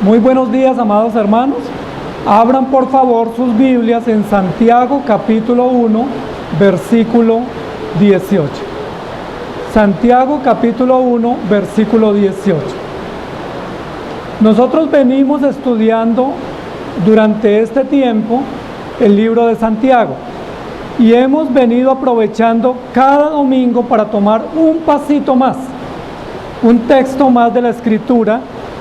Muy buenos días, amados hermanos. Abran por favor sus Biblias en Santiago capítulo 1, versículo 18. Santiago capítulo 1, versículo 18. Nosotros venimos estudiando durante este tiempo el libro de Santiago y hemos venido aprovechando cada domingo para tomar un pasito más, un texto más de la Escritura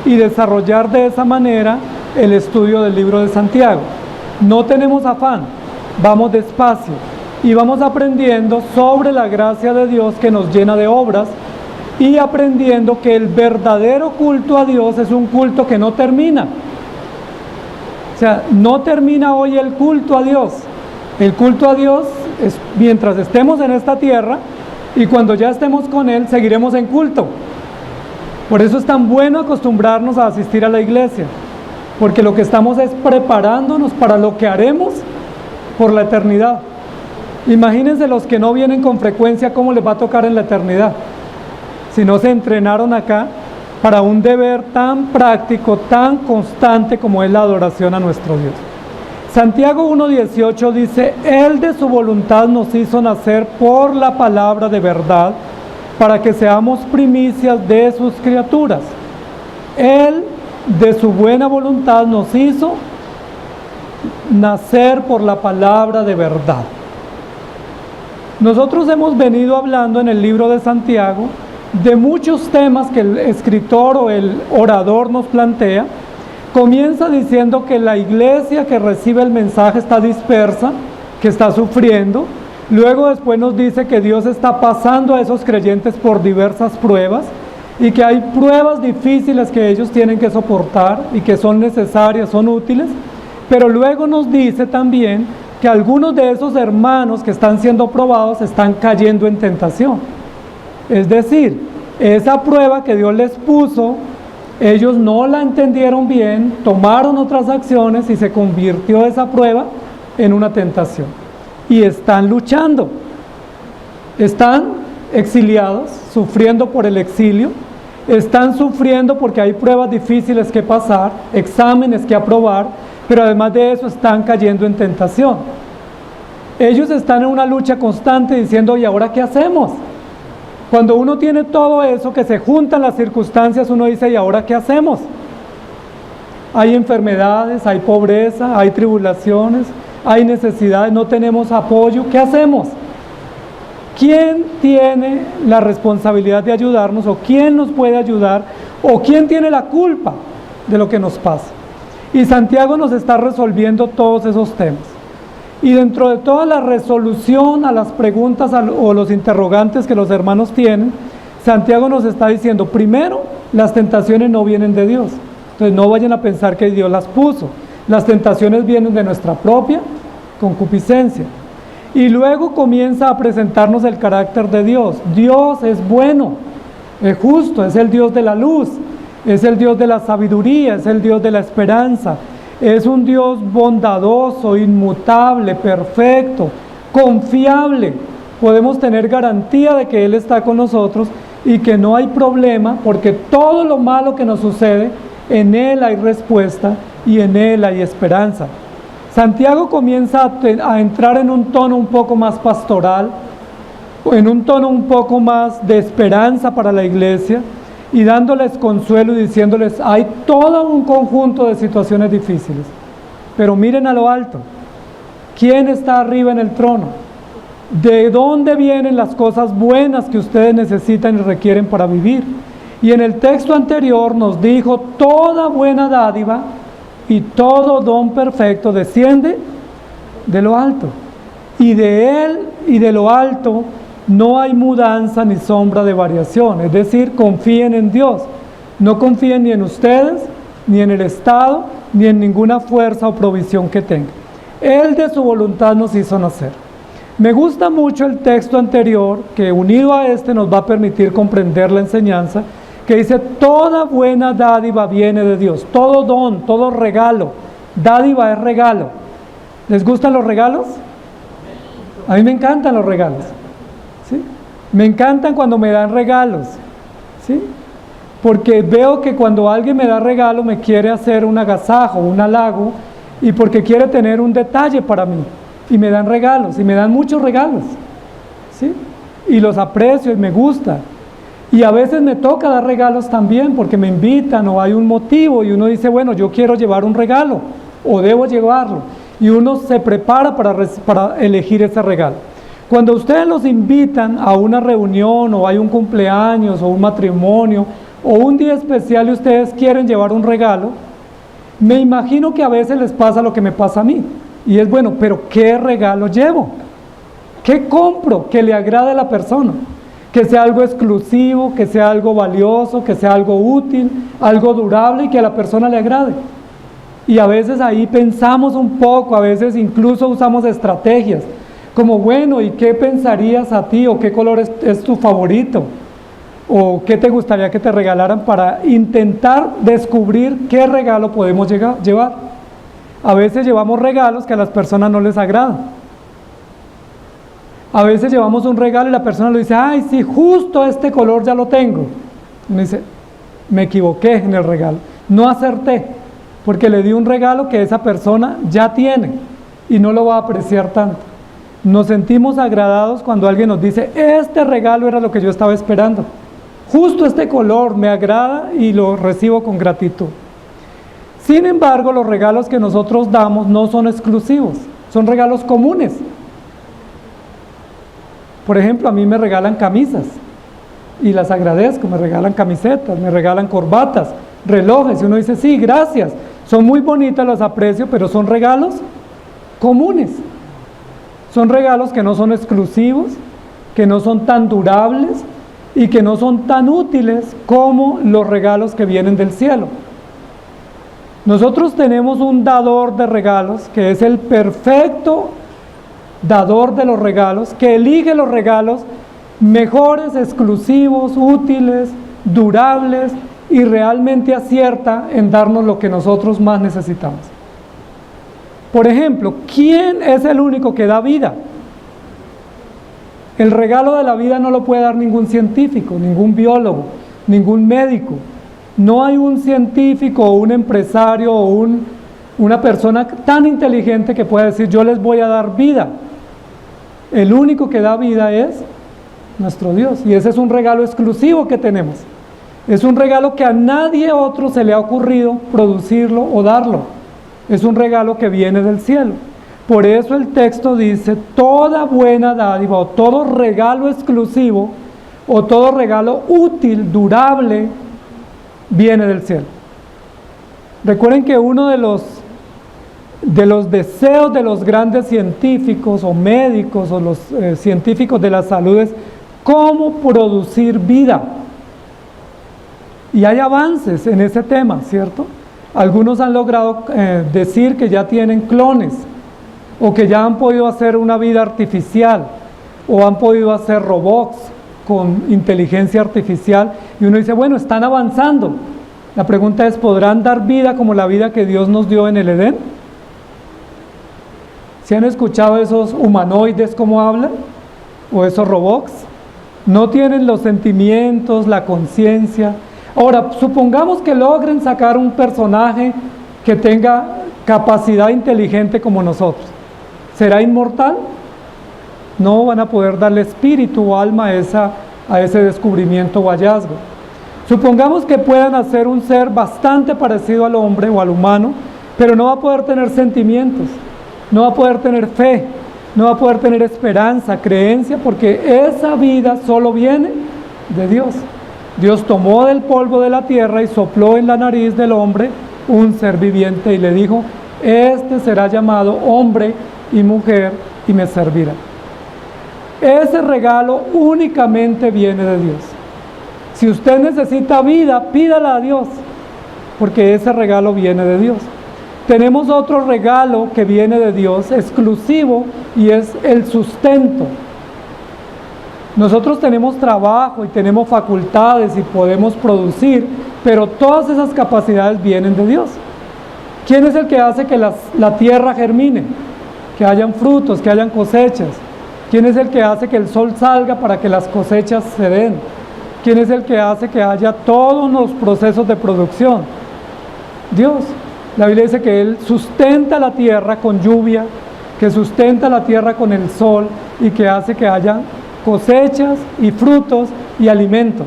y desarrollar de esa manera el estudio del libro de Santiago. No tenemos afán, vamos despacio y vamos aprendiendo sobre la gracia de Dios que nos llena de obras y aprendiendo que el verdadero culto a Dios es un culto que no termina. O sea, no termina hoy el culto a Dios. El culto a Dios es mientras estemos en esta tierra y cuando ya estemos con Él seguiremos en culto. Por eso es tan bueno acostumbrarnos a asistir a la iglesia, porque lo que estamos es preparándonos para lo que haremos por la eternidad. Imagínense los que no vienen con frecuencia cómo les va a tocar en la eternidad, si no se entrenaron acá para un deber tan práctico, tan constante como es la adoración a nuestro Dios. Santiago 1:18 dice: Él de su voluntad nos hizo nacer por la palabra de verdad, para que seamos primicias de sus criaturas. Él de su buena voluntad nos hizo nacer por la palabra de verdad. Nosotros hemos venido hablando en el libro de Santiago de muchos temas que el escritor o el orador nos plantea. Comienza diciendo que la iglesia que recibe el mensaje está dispersa, que está sufriendo. Luego después nos dice que Dios está pasando a esos creyentes por diversas pruebas y que hay pruebas difíciles que ellos tienen que soportar y que son necesarias, son útiles. Pero luego nos dice también que algunos de esos hermanos que están siendo probados están cayendo en tentación. Es decir, esa prueba que Dios les puso, ellos no la entendieron bien, tomaron otras acciones y se convirtió esa prueba en una tentación. Y están luchando, están exiliados, sufriendo por el exilio, están sufriendo porque hay pruebas difíciles que pasar, exámenes que aprobar, pero además de eso están cayendo en tentación. Ellos están en una lucha constante diciendo: ¿y ahora qué hacemos? Cuando uno tiene todo eso, que se juntan las circunstancias, uno dice: ¿y ahora qué hacemos? Hay enfermedades, hay pobreza, hay tribulaciones, hay necesidades, no tenemos apoyo. ¿Qué hacemos? ¿Quién tiene la responsabilidad de ayudarnos? ¿O quién nos puede ayudar? ¿O quién tiene la culpa de lo que nos pasa? Y Santiago nos está resolviendo todos esos temas. Y dentro de toda la resolución a las preguntas o los interrogantes que los hermanos tienen, Santiago nos está diciendo: primero, las tentaciones no vienen de Dios. Entonces no vayan a pensar que Dios las puso. Las tentaciones vienen de nuestra propia concupiscencia. Y luego comienza a presentarnos el carácter de Dios. Dios es bueno, es justo, es el Dios de la luz, es el Dios de la sabiduría, es el Dios de la esperanza. Es un Dios bondadoso, inmutable, perfecto, confiable. Podemos tener garantía de que Él está con nosotros y que no hay problema, porque todo lo malo que nos sucede, en Él hay respuesta y en Él hay esperanza. Santiago comienza a entrar en un tono un poco más pastoral, en un tono un poco más de esperanza para la iglesia, y dándoles consuelo y diciéndoles: hay todo un conjunto de situaciones difíciles, pero miren a lo alto. ¿Quién está arriba en el trono? ¿De dónde vienen las cosas buenas que ustedes necesitan y requieren para vivir? Y en el texto anterior nos dijo: toda buena dádiva y todo don perfecto desciende de lo alto, y de Él y de lo alto no hay mudanza ni sombra de variación. Es decir, confíen en Dios, no confíen ni en ustedes, ni en el Estado, ni en ninguna fuerza o provisión que tengan. Él de su voluntad nos hizo nacer. Me gusta mucho el texto anterior, que unido a este nos va a permitir comprender la enseñanza, que dice: toda buena dádiva viene de Dios, todo don, todo regalo. Dádiva es regalo. ¿Les gustan los regalos? A mí me encantan los regalos, ¿sí? Me encantan cuando me dan regalos, ¿sí? porque veo que cuando alguien me da regalo me quiere hacer un agasajo, un halago, y porque quiere tener un detalle para mí, y me dan regalos, y me dan muchos regalos, ¿sí? Y los aprecio y me gusta. Y a veces me toca dar regalos también porque me invitan o hay un motivo y uno dice, bueno, yo quiero llevar un regalo o debo llevarlo. Y uno se prepara para elegir ese regalo. Cuando ustedes los invitan a una reunión o hay un cumpleaños o un matrimonio o un día especial y ustedes quieren llevar un regalo, me imagino que a veces les pasa lo que me pasa a mí. Y es bueno, pero ¿qué regalo llevo? ¿Qué compro que le agrade a la persona? Que sea algo exclusivo, que sea algo valioso, que sea algo útil, algo durable y que a la persona le agrade. Y a veces ahí pensamos un poco, a veces incluso usamos estrategias, como bueno, ¿y qué pensarías a ti? ¿O qué color es tu favorito? ¿O qué te gustaría que te regalaran? Para intentar descubrir qué regalo podemos llevar. A veces llevamos regalos que a las personas no les agradan. A veces llevamos un regalo y la persona le dice, ay, sí, justo este color ya lo tengo. Y uno dice, me equivoqué en el regalo, no acerté, porque le di un regalo que esa persona ya tiene y no lo va a apreciar tanto. Nos sentimos agradados cuando alguien nos dice, este regalo era lo que yo estaba esperando. Justo este color me agrada y lo recibo con gratitud. Sin embargo, los regalos que nosotros damos no son exclusivos, son regalos comunes. Por ejemplo, a mí me regalan camisas y las agradezco, me regalan camisetas, me regalan corbatas, relojes, y uno dice, sí, gracias, son muy bonitas, las aprecio, pero son regalos comunes. Son regalos que no son exclusivos, que no son tan durables y que no son tan útiles como los regalos que vienen del cielo. Nosotros tenemos un dador de regalos que es el perfecto dador de los regalos, que elige los regalos mejores, exclusivos, útiles, durables y realmente acierta en darnos lo que nosotros más necesitamos. Por ejemplo, ¿quién es el único que da vida? El regalo de la vida no lo puede dar ningún científico, ningún biólogo, ningún médico. No hay un científico o un empresario o una persona tan inteligente que pueda decir, yo les voy a dar vida. El único que da vida es nuestro Dios, y ese es un regalo exclusivo que tenemos. Es un regalo que a nadie otro se le ha ocurrido producirlo o darlo. Es un regalo que viene del cielo. Por eso el texto dice, toda buena dádiva o todo regalo exclusivo o todo regalo útil, durable, viene del cielo. Recuerden que uno de los deseos de los grandes científicos o médicos o los científicos de la salud es cómo producir vida. Y hay avances en ese tema, ¿cierto? Algunos han logrado decir que ya tienen clones o que ya han podido hacer una vida artificial o han podido hacer robots con inteligencia artificial y uno dice, bueno, están avanzando. La pregunta es, ¿podrán dar vida como la vida que Dios nos dio en el Edén? ¿Se han escuchado esos humanoides cómo hablan? ¿O esos robots? No tienen los sentimientos, la conciencia. Ahora, supongamos que logren sacar un personaje que tenga capacidad inteligente como nosotros. ¿Será inmortal? No van a poder darle espíritu o alma a ese descubrimiento o hallazgo. Supongamos que puedan hacer un ser bastante parecido al hombre o al humano, pero no va a poder tener sentimientos. No va a poder tener fe, no va a poder tener esperanza, creencia, porque esa vida solo viene de Dios. Dios tomó del polvo de la tierra y sopló en la nariz del hombre un ser viviente y le dijo, este será llamado hombre y mujer y me servirá. Ese regalo únicamente viene de Dios. Si usted necesita vida, pídala a Dios, porque ese regalo viene de Dios. Tenemos otro regalo que viene de Dios, exclusivo, y es el sustento. Nosotros tenemos trabajo y tenemos facultades y podemos producir, pero todas esas capacidades vienen de Dios. ¿Quién es el que hace que la tierra germine? Que hayan frutos, que hayan cosechas. ¿Quién es el que hace que el sol salga para que las cosechas se den? ¿Quién es el que hace que haya todos los procesos de producción? Dios. La Biblia dice que Él sustenta la tierra con lluvia, que sustenta la tierra con el sol y que hace que haya cosechas y frutos y alimento.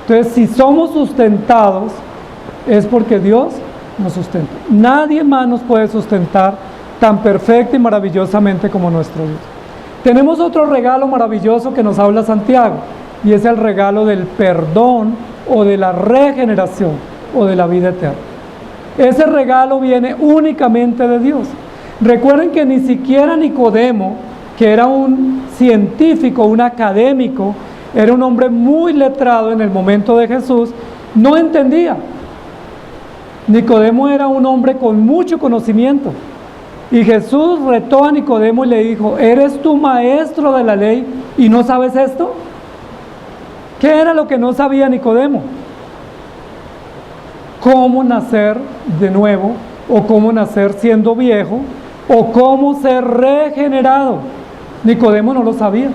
Entonces, si somos sustentados, es porque Dios nos sustenta. Nadie más nos puede sustentar tan perfecta y maravillosamente como nuestro Dios. Tenemos otro regalo maravilloso que nos habla Santiago, y es el regalo del perdón o de la regeneración o de la vida eterna. Ese regalo viene únicamente de Dios. Recuerden que ni siquiera Nicodemo, que era un científico, un académico, era un hombre muy letrado en el momento de Jesús, no entendía. Nicodemo era un hombre con mucho conocimiento. Y Jesús retó a Nicodemo y le dijo: ¿eres tú maestro de la ley y no sabes esto? ¿Qué era lo que no sabía Nicodemo? ¿Cómo nacer de nuevo? ¿O cómo nacer siendo viejo? ¿O cómo ser regenerado? Nicodemo no lo sabía.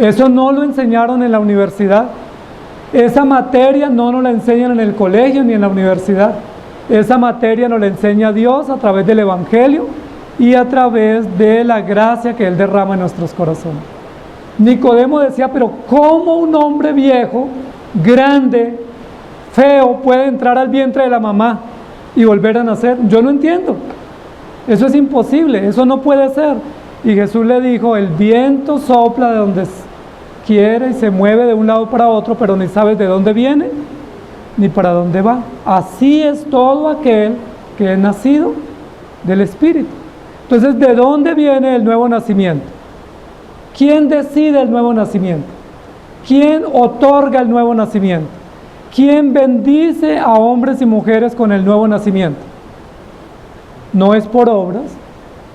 Eso no lo enseñaron en la universidad. Esa materia no nos la enseñan en el colegio ni en la universidad. Esa materia nos la enseña Dios a través del Evangelio y a través de la gracia que Él derrama en nuestros corazones. Nicodemo decía: pero ¿cómo un hombre viejo, grande, feo, puede entrar al vientre de la mamá y volver a nacer? Yo no entiendo. Eso es imposible, eso no puede ser. Y Jesús le dijo: el viento sopla de donde quiere y se mueve de un lado para otro, pero ni sabes de dónde viene ni para dónde va. Así es todo aquel que es nacido del Espíritu. Entonces, ¿de dónde viene el nuevo nacimiento? ¿Quién decide el nuevo nacimiento? ¿Quién otorga el nuevo nacimiento? ¿Quién bendice a hombres y mujeres con el nuevo nacimiento? No es por obras,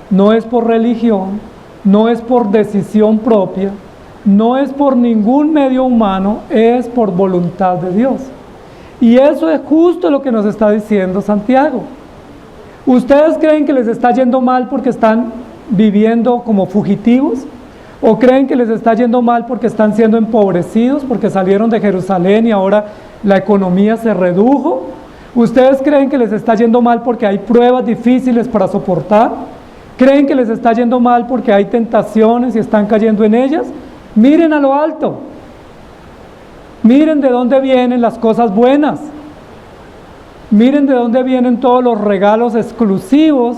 no es por religión, no es por decisión propia, no es por ningún medio humano, es por voluntad de Dios. Y eso es justo lo que nos está diciendo Santiago. ¿Ustedes creen que les está yendo mal porque están viviendo como fugitivos? ¿O creen que les está yendo mal porque están siendo empobrecidos, porque salieron de Jerusalén y ahora la economía se redujo? ¿Ustedes creen que les está yendo mal porque hay pruebas difíciles para soportar? ¿Creen que les está yendo mal porque hay tentaciones y están cayendo en ellas? Miren a lo alto. Miren de dónde vienen las cosas buenas. Miren de dónde vienen todos los regalos exclusivos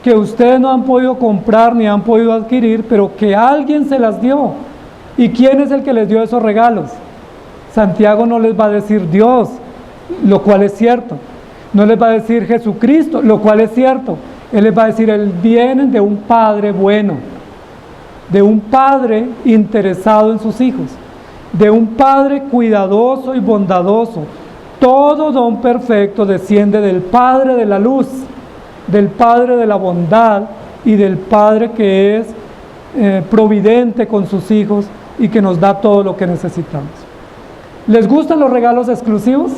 que ustedes no han podido comprar ni han podido adquirir, pero que alguien se las dio. ¿Y quién es el que les dio esos regalos? Santiago no les va a decir Dios, lo cual es cierto. No les va a decir Jesucristo, lo cual es cierto. Él les va a decir: vienen de un Padre bueno, de un Padre interesado en sus hijos, de un Padre cuidadoso y bondadoso. Todo don perfecto desciende del Padre de la luz, del Padre de la bondad y del Padre que es providente con sus hijos y que nos da todo lo que necesitamos. ¿Les gustan los regalos exclusivos?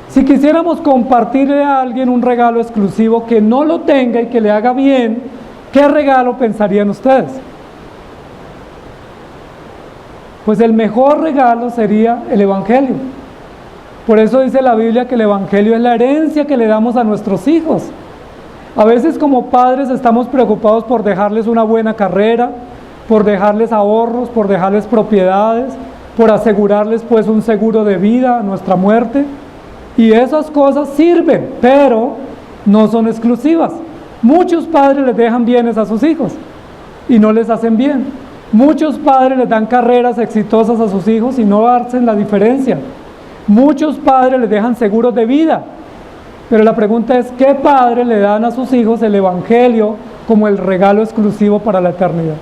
Si quisiéramos compartirle a alguien un regalo exclusivo que no lo tenga y que le haga bien, ¿qué regalo pensarían ustedes? Pues el mejor regalo sería el Evangelio. Por eso dice la Biblia que el Evangelio es la herencia que le damos a nuestros hijos. A veces como padres estamos preocupados por dejarles una buena carrera, por dejarles ahorros, por dejarles propiedades, por asegurarles pues un seguro de vida a nuestra muerte. Y esas cosas sirven, pero no son exclusivas. Muchos padres les dejan bienes a sus hijos y no les hacen bien. Muchos padres les dan carreras exitosas a sus hijos y no hacen la diferencia. Muchos padres les dejan seguros de vida, pero la pregunta es: ¿qué padres le dan a sus hijos el Evangelio como el regalo exclusivo para la eternidad?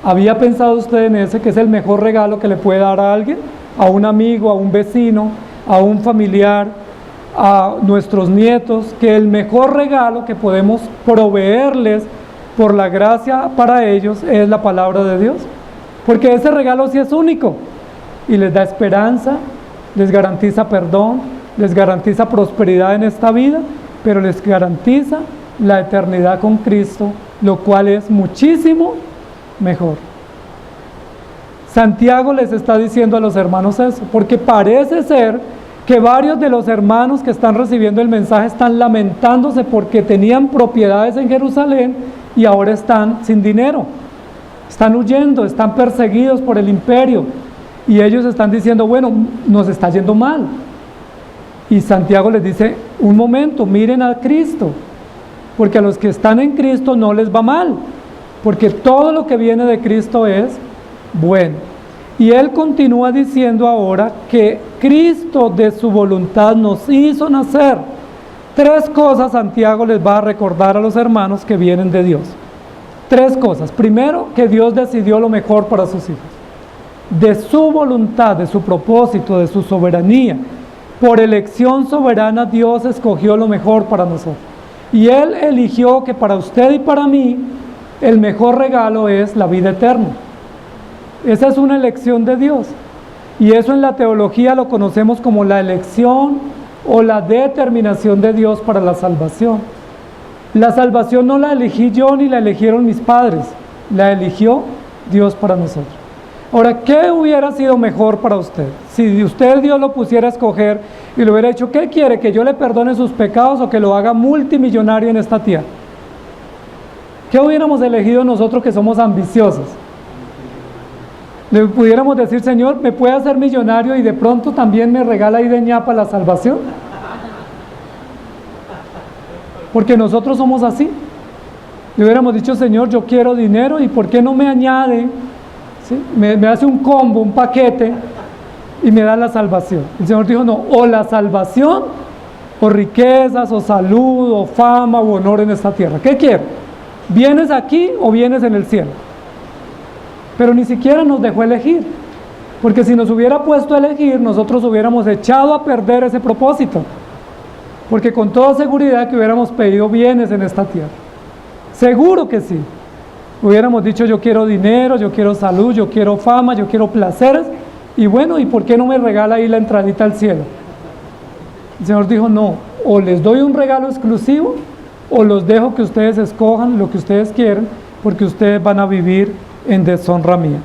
¿Había pensado usted en ese, que es el mejor regalo que le puede dar a alguien? A un amigo, a un vecino, a un familiar, a nuestros nietos, que el mejor regalo que podemos proveerles por la gracia para ellos es la palabra de Dios, porque ese regalo sí es único y les da esperanza, les garantiza perdón, les garantiza prosperidad en esta vida, pero les garantiza la eternidad con Cristo, lo cual es muchísimo mejor. Santiago les está diciendo a los hermanos eso, porque parece ser que varios de los hermanos que están recibiendo el mensaje están lamentándose porque tenían propiedades en Jerusalén y ahora están sin dinero. Están huyendo, están perseguidos por el imperio y ellos están diciendo, bueno, nos está yendo mal. Y Santiago les dice, un momento, miren a Cristo, porque a los que están en Cristo no les va mal, porque todo lo que viene de Cristo es bueno. Y él continúa diciendo ahora que Cristo de su voluntad nos hizo nacer. 3 cosas Santiago les va a recordar a los hermanos que vienen de Dios. 3 cosas. Primero, que Dios decidió lo mejor para sus hijos. De su voluntad, de su propósito, de su soberanía. Por elección soberana Dios escogió lo mejor para nosotros. Y Él eligió que para usted y para mí el mejor regalo es la vida eterna. Esa es una elección de Dios. Y eso en la teología lo conocemos como la elección o la determinación de Dios para la salvación. La salvación no la elegí yo ni la eligieron mis padres, la eligió Dios para nosotros. Ahora, ¿qué hubiera sido mejor para usted? Si usted Dios lo pusiera a escoger y le hubiera dicho, ¿qué quiere? ¿Que yo le perdone sus pecados o que lo haga multimillonario en esta tierra? ¿Qué hubiéramos elegido nosotros que somos ambiciosos? Le pudiéramos decir, Señor, ¿me puede hacer millonario y de pronto también me regala ahí de ñapa la salvación? Porque nosotros somos así. Le hubiéramos dicho, Señor, yo quiero dinero y ¿por qué no me añade? ¿Sí? Me hace un combo, un paquete y me da la salvación. El Señor dijo, no, o la salvación, o riquezas, o salud, o fama, o honor en esta tierra. ¿Qué quieres? ¿Vienes aquí o vienes en el cielo? Pero ni siquiera nos dejó elegir, porque si nos hubiera puesto a elegir, nosotros hubiéramos echado a perder ese propósito, porque con toda seguridad que hubiéramos pedido bienes en esta tierra. Seguro que sí. Hubiéramos dicho, yo quiero dinero, yo quiero salud, yo quiero fama, yo quiero placeres, y bueno, ¿y por qué no me regala ahí la entradita al cielo? El Señor dijo, no, o les doy un regalo exclusivo, o los dejo que ustedes escojan lo que ustedes quieren, porque ustedes van a vivir en deshonra mía.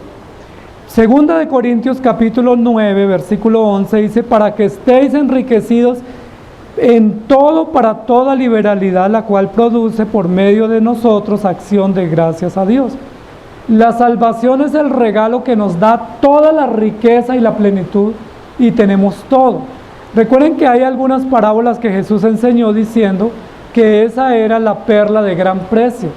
Segunda de Corintios capítulo 9 versículo 11 dice, para que estéis enriquecidos en todo para toda liberalidad, la cual produce por medio de nosotros acción de gracias a Dios. La salvación es el regalo que nos da toda la riqueza y la plenitud y tenemos todo. Recuerden que hay algunas parábolas que Jesús enseñó diciendo que esa era la perla de gran precio.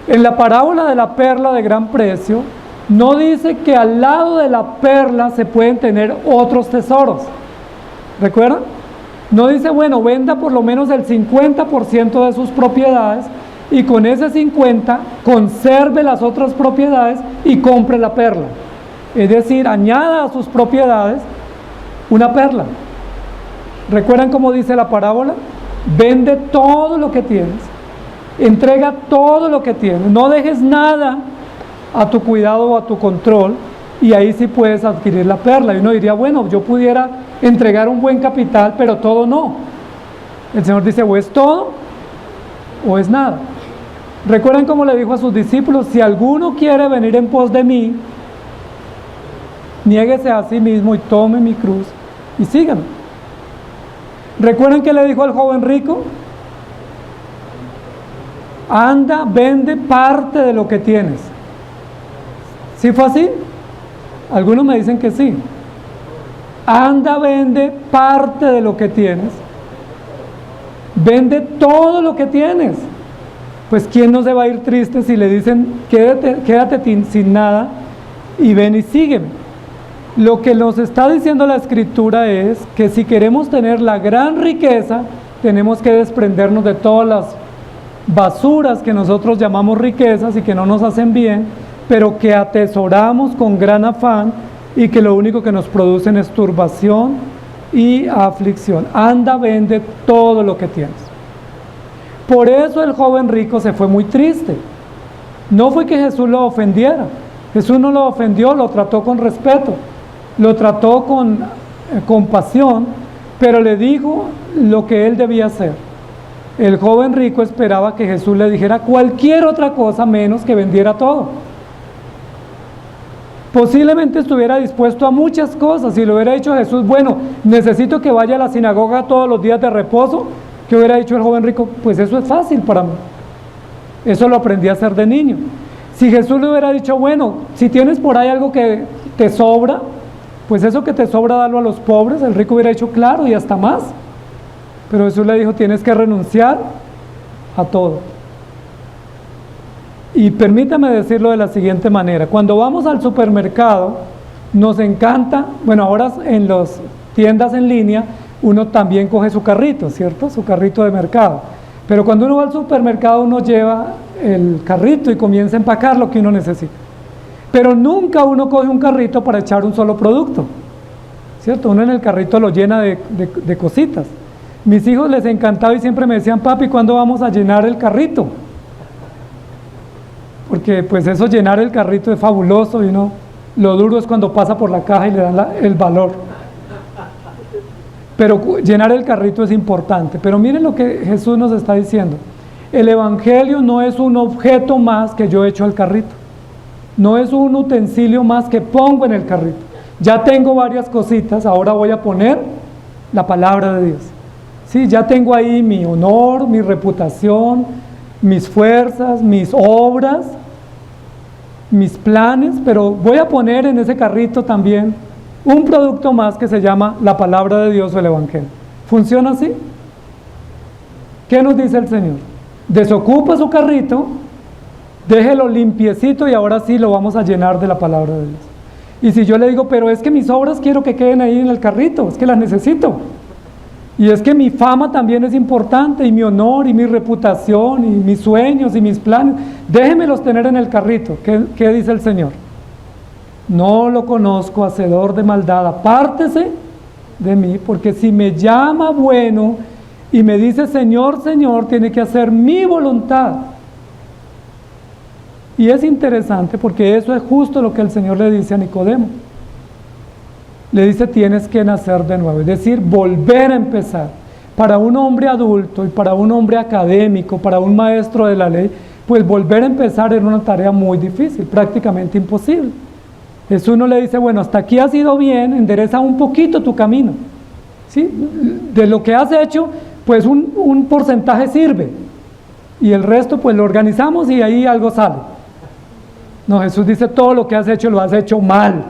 En la parábola de la perla de gran precio, no dice que al lado de la perla se pueden tener otros tesoros. ¿Recuerdan? No dice, bueno, venda por lo menos el 50% de sus propiedades y con ese 50% conserve las otras propiedades y compre la perla. Es decir, añada a sus propiedades una perla. ¿Recuerdan cómo dice la parábola? Vende todo lo que tienes. Entrega todo lo que tienes, no dejes nada a tu cuidado o a tu control y ahí sí puedes adquirir la perla. Y uno diría, bueno, yo pudiera entregar un buen capital, pero todo no. El Señor dice, o es todo o es nada. Recuerden cómo le dijo a sus discípulos, si alguno quiere venir en pos de mí, niéguese a sí mismo y tome mi cruz y síganme. Recuerden que le dijo al joven rico, anda, vende parte de lo que tienes. ¿Sí fue así? Algunos me dicen que sí. Anda, vende parte de lo que tienes. Vende todo lo que tienes. Pues ¿quién no se va a ir triste si le dicen, quédate sin nada y ven y sígueme? Lo que nos está diciendo la Escritura es que si queremos tener la gran riqueza, tenemos que desprendernos de todas las basuras que nosotros llamamos riquezas y que no nos hacen bien, pero que atesoramos con gran afán y que lo único que nos producen es turbación y aflicción. Anda, vende todo lo que tienes. Por eso el joven rico se fue muy triste. No fue que Jesús lo ofendiera. Jesús no lo ofendió, lo trató con respeto, lo trató con compasión, pero le dijo lo que él debía hacer. El joven rico esperaba que Jesús le dijera cualquier otra cosa menos que vendiera todo. Posiblemente estuviera dispuesto a muchas cosas. Si le hubiera dicho a Jesús, bueno, necesito que vaya a la sinagoga todos los días de reposo, ¿qué hubiera dicho el joven rico? Pues eso es fácil para mí. Eso lo aprendí a hacer de niño. Si Jesús le hubiera dicho, bueno, si tienes por ahí algo que te sobra, pues eso que te sobra dalo a los pobres, el rico hubiera dicho, claro, y hasta más. Pero Jesús le dijo, tienes que renunciar a todo. Y permítame decirlo de la siguiente manera, cuando vamos al supermercado, nos encanta, bueno, ahora en las tiendas en línea, uno también coge su carrito, ¿cierto? Su carrito de mercado. Pero cuando uno va al supermercado, uno lleva el carrito y comienza a empacar lo que uno necesita. Pero nunca uno coge un carrito para echar un solo producto, ¿cierto? Uno en el carrito lo llena de cositas. Mis hijos les encantaba y siempre me decían, papi, ¿cuándo vamos a llenar el carrito? Porque pues eso, llenar el carrito es fabuloso y uno, lo duro es cuando pasa por la caja y le dan el valor. Pero llenar el carrito es importante. Pero miren lo que Jesús nos está diciendo. El evangelio no es un objeto más que yo echo al carrito. No es un utensilio más que pongo en el carrito. Ya tengo varias cositas, ahora voy a poner la palabra de Dios. Sí, ya tengo ahí mi honor, mi reputación, mis fuerzas, mis obras, mis planes, pero voy a poner en ese carrito también un producto más que se llama la palabra de Dios o el evangelio. ¿Funciona así? ¿Qué nos dice el Señor? Desocupa su carrito, déjelo limpiecito y ahora sí lo vamos a llenar de la palabra de Dios. Y si yo le digo, pero es que mis obras quiero que queden ahí en el carrito, es que las necesito. Y es que mi fama también es importante, y mi honor, y mi reputación, y mis sueños, y mis planes, déjemelos tener en el carrito. ¿Qué dice el Señor? No lo conozco, hacedor de maldad, apártese de mí, porque si me llama bueno y me dice Señor, Señor, tiene que hacer mi voluntad. Y es interesante porque eso es justo lo que el Señor le dice a Nicodemo. Le dice, tienes que nacer de nuevo, es decir, volver a empezar. Para un hombre adulto y para un hombre académico, para un maestro de la ley, pues volver a empezar era una tarea muy difícil, prácticamente imposible. Jesús no le dice, bueno, hasta aquí has ido bien, endereza un poquito tu camino. ¿Sí? De lo que has hecho, pues un porcentaje sirve. Y el resto, pues lo organizamos y ahí algo sale. No, Jesús dice, todo lo que has hecho lo has hecho mal.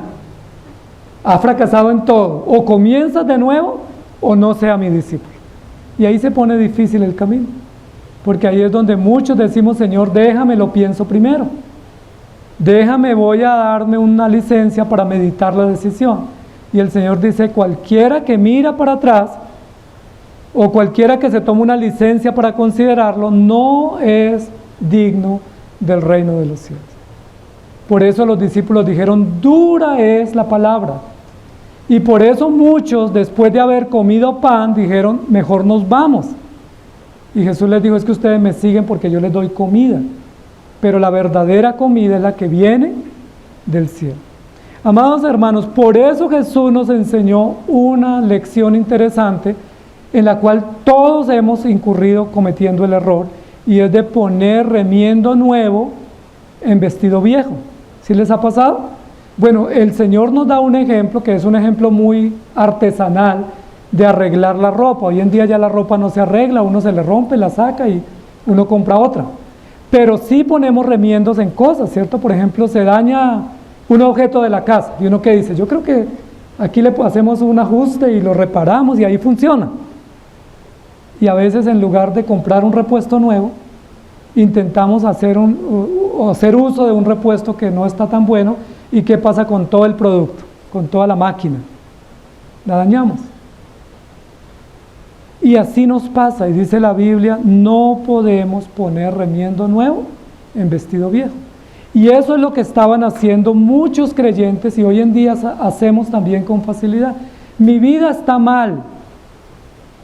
Ha fracasado en todo. O comienzas de nuevo o no sea mi discípulo. Y ahí se pone difícil el camino. Porque ahí es donde muchos decimos, Señor, déjame, lo pienso primero. Déjame, voy a darme una licencia para meditar la decisión. Y el Señor dice, cualquiera que mira para atrás o cualquiera que se tome una licencia para considerarlo, no es digno del reino de los cielos. Por eso los discípulos dijeron, dura es la palabra. Y por eso muchos, después de haber comido pan, dijeron, mejor nos vamos. Y Jesús les dijo, es que ustedes me siguen porque yo les doy comida. Pero la verdadera comida es la que viene del cielo. Amados hermanos, por eso Jesús nos enseñó una lección interesante en la cual todos hemos incurrido cometiendo el error, y es de poner remiendo nuevo en vestido viejo. ¿Sí les ha pasado? Bueno, el Señor nos da un ejemplo que es un ejemplo muy artesanal de arreglar la ropa. Hoy en día ya la ropa no se arregla, uno se le rompe, la saca y uno compra otra. Pero sí ponemos remiendos en cosas, ¿cierto? Por ejemplo, se daña un objeto de la casa y uno que dice, yo creo que aquí le hacemos un ajuste y lo reparamos y ahí funciona. Y a veces en lugar de comprar un repuesto nuevo, intentamos hacer uso de un repuesto que no está tan bueno. ¿Y qué pasa con todo el producto? Con toda la máquina. La dañamos. Y así nos pasa, y dice la Biblia, no podemos poner remiendo nuevo en vestido viejo. Y eso es lo que estaban haciendo muchos creyentes y hoy en día hacemos también con facilidad. Mi vida está mal.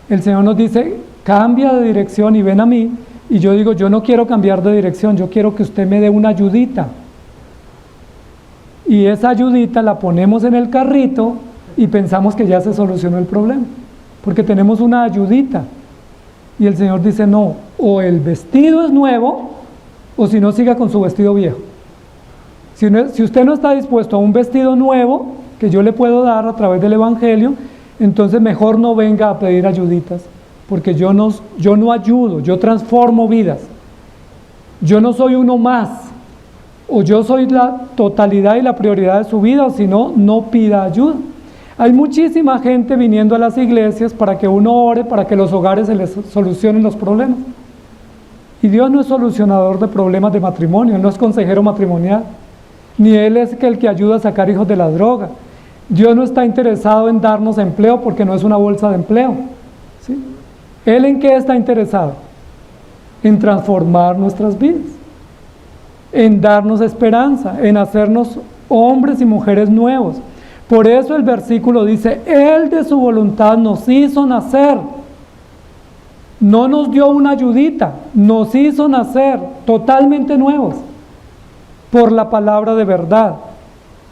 El Señor nos dice, cambia de dirección y ven a mí. Y yo digo, yo no quiero cambiar de dirección, yo quiero que usted me dé una ayudita. Y esa ayudita la ponemos en el carrito y pensamos que ya se solucionó el problema. Porque tenemos una ayudita. Y el Señor dice, no, o el vestido es nuevo, o si no, siga con su vestido viejo. Si usted no está dispuesto a un vestido nuevo que yo le puedo dar a través del Evangelio, entonces mejor no venga a pedir ayuditas, porque yo no ayudo, yo transformo vidas. Yo no soy uno más, o yo soy la totalidad y la prioridad de su vida, o si no, no pida ayuda. Hay muchísima gente viniendo a las iglesias para que uno ore, para que los hogares se les solucionen los problemas. Y Dios no es solucionador de problemas de matrimonio, no es consejero matrimonial, ni Él es el que ayuda a sacar hijos de la droga. Dios no está interesado en darnos empleo porque no es una bolsa de empleo, ¿sí? ¿Él en qué está interesado? En transformar nuestras vidas, en darnos esperanza, en hacernos hombres y mujeres nuevos. Por eso el versículo dice, Él de su voluntad nos hizo nacer. No nos dio una ayudita, nos hizo nacer totalmente nuevos por la palabra de verdad.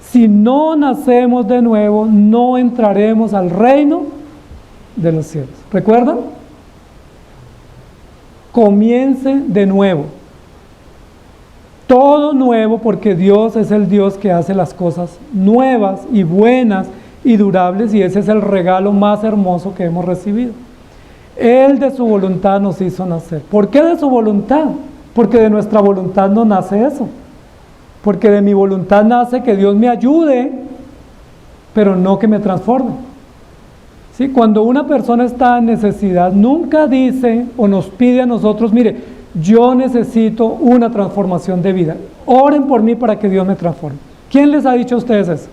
Si no nacemos de nuevo, no entraremos al reino de los cielos. ¿Recuerdan? Comience de nuevo. Todo nuevo, porque Dios es el Dios que hace las cosas nuevas y buenas y durables, y ese es el regalo más hermoso que hemos recibido. Él de su voluntad nos hizo nacer. ¿Por qué de su voluntad? Porque de nuestra voluntad no nace eso. Porque de mi voluntad nace que Dios me ayude, pero no que me transforme. ¿Sí? Cuando una persona está en necesidad, nunca dice o nos pide a nosotros, mire, yo necesito una transformación de vida. Oren por mí para que Dios me transforme. ¿Quién les ha dicho a ustedes eso?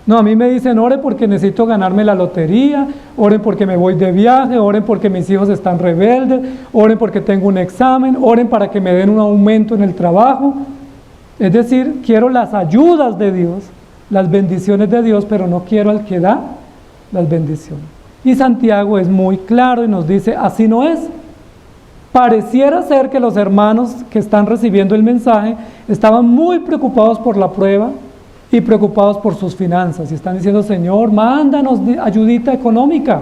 No, a mí me dicen, oren porque necesito ganarme la lotería, oren porque me voy de viaje, oren porque mis hijos están rebeldes, oren porque tengo un examen, oren para que me den un aumento en el trabajo. Es decir, quiero las ayudas de Dios, las bendiciones de Dios, pero no quiero al que da las bendiciones. Y Santiago es muy claro y nos dice, así no es. Pareciera ser que los hermanos que están recibiendo el mensaje estaban muy preocupados por la prueba y preocupados por sus finanzas. Y están diciendo, Señor, mándanos ayudita económica.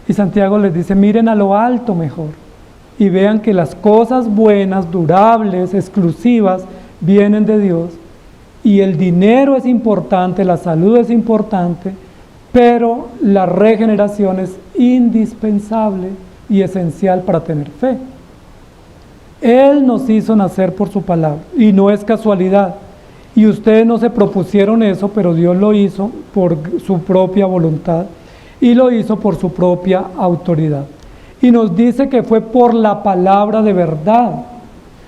Y Santiago les dice, miren a lo alto mejor. Y vean que las cosas buenas, durables, exclusivas, vienen de Dios. Y el dinero es importante, la salud es importante, pero la regeneración es indispensable y esencial para tener fe. Él nos hizo nacer por su palabra, y no es casualidad. Y ustedes no se propusieron eso, pero Dios lo hizo por su propia voluntad, y lo hizo por su propia autoridad. Y nos dice que fue por la palabra de verdad.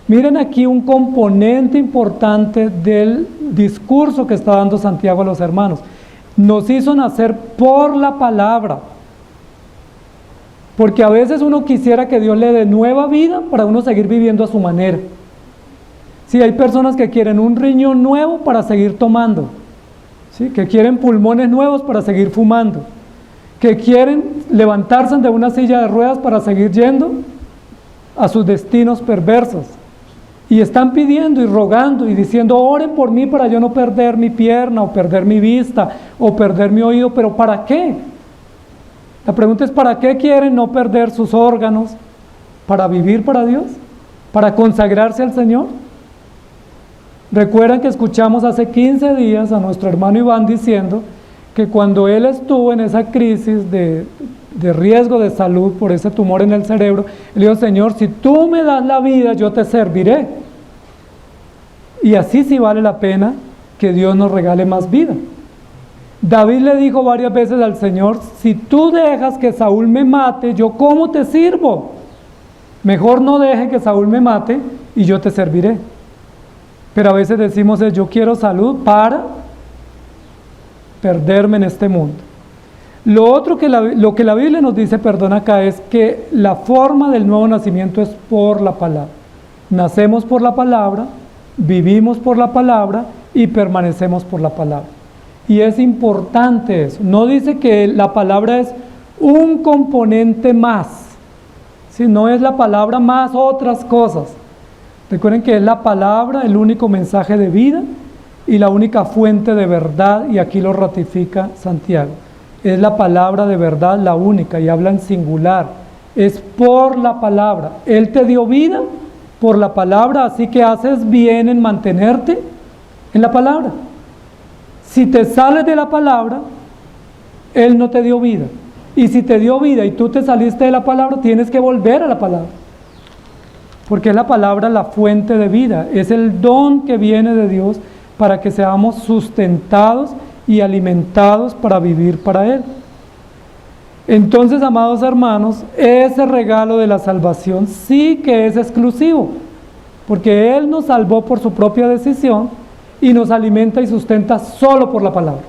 Miren aquí un componente importante del discurso que está dando Santiago a los hermanos. Nos hizo nacer por la palabra. Porque a veces uno quisiera que Dios le dé nueva vida para uno seguir viviendo a su manera. Sí, hay personas que quieren un riñón nuevo para seguir tomando. ¿Sí? Que quieren pulmones nuevos para seguir fumando. Que quieren levantarse de una silla de ruedas para seguir yendo a sus destinos perversos. Y están pidiendo y rogando y diciendo, oren por mí para yo no perder mi pierna, o perder mi vista, o perder mi oído. ¿Pero para qué? La pregunta es, ¿para qué quieren no perder sus órganos? ¿Para vivir para Dios? ¿Para consagrarse al Señor? Recuerdan que escuchamos hace 15 días a nuestro hermano Iván diciendo que cuando él estuvo en esa crisis de riesgo de salud por ese tumor en el cerebro, él dijo, Señor, si tú me das la vida, yo te serviré. Y así sí vale la pena que Dios nos regale más vida. David le dijo varias veces al Señor, si tú dejas que Saúl me mate, ¿yo cómo te sirvo? Mejor no deje que Saúl me mate y yo te serviré. Pero a veces decimos, yo quiero salud para perderme en este mundo. Lo otro lo que la Biblia nos dice, perdón, acá es que la forma del nuevo nacimiento es por la palabra. Nacemos por la palabra, vivimos por la palabra y permanecemos por la palabra. Y es importante eso. No dice que la palabra es un componente más, ¿sí? No es la palabra más otras cosas. Recuerden que es la palabra el único mensaje de vida y la única fuente de verdad, y aquí lo ratifica Santiago. Es la palabra de verdad la única, y habla en singular. Es por la palabra. Él te dio vida por la palabra, así que haces bien en mantenerte en la palabra. Si te sales de la palabra, Él no te dio vida. Y si te dio vida y tú te saliste de la palabra, tienes que volver a la palabra. Porque es la palabra la fuente de vida, es el don que viene de Dios para que seamos sustentados y alimentados para vivir para Él. Entonces, amados hermanos, ese regalo de la salvación sí que es exclusivo, porque Él nos salvó por su propia decisión y nos alimenta y sustenta solo por la palabra.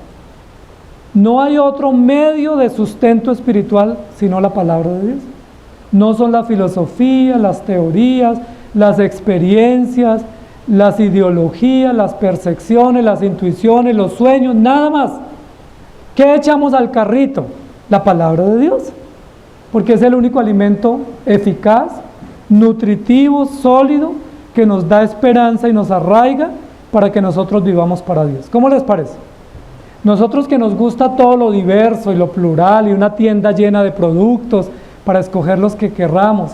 No hay otro medio de sustento espiritual sino la palabra de Dios. No son la filosofía, las teorías, las experiencias, las ideologías, las percepciones, las intuiciones, los sueños, nada más. ¿Qué echamos al carrito? La palabra de Dios, porque es el único alimento eficaz, nutritivo, sólido, que nos da esperanza y nos arraiga para que nosotros vivamos para Dios. ¿Cómo les parece? Nosotros que nos gusta todo lo diverso y lo plural y una tienda llena de productos para escoger los que querramos,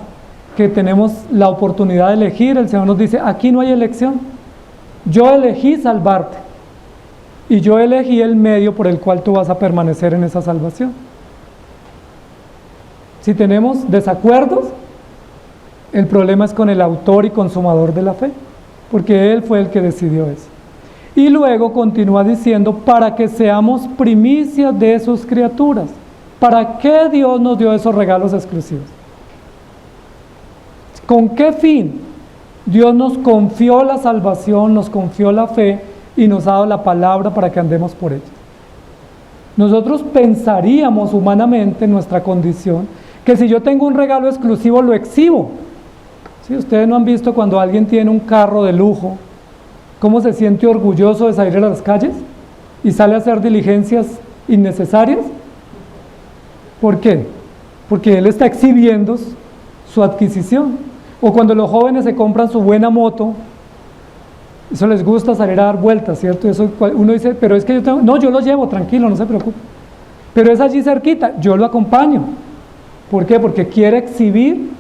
que tenemos la oportunidad de elegir, el Señor nos dice, aquí no hay elección. Yo elegí salvarte y yo elegí el medio por el cual tú vas a permanecer en esa salvación. Si tenemos desacuerdos, el problema es con el autor y consumador de la fe, porque Él fue el que decidió eso. Y luego continúa diciendo, para que seamos primicias de sus criaturas. ¿Para qué Dios nos dio esos regalos exclusivos? ¿Con qué fin? Dios nos confió la salvación, nos confió la fe y nos ha dado la palabra para que andemos por ella. Nosotros pensaríamos humanamente en nuestra condición que si yo tengo un regalo exclusivo lo exhibo. ¿Sí? Ustedes no han visto cuando alguien tiene un carro de lujo, cómo se siente orgulloso de salir a las calles y sale a hacer diligencias innecesarias. ¿Por qué? Porque él está exhibiendo su adquisición. O cuando los jóvenes se compran su buena moto, eso les gusta salir a dar vueltas, ¿cierto? Eso uno dice, pero es que yo tengo, no, yo lo llevo, tranquilo, no se preocupe. Pero es allí cerquita, yo lo acompaño. ¿Por qué? Porque quiere exhibir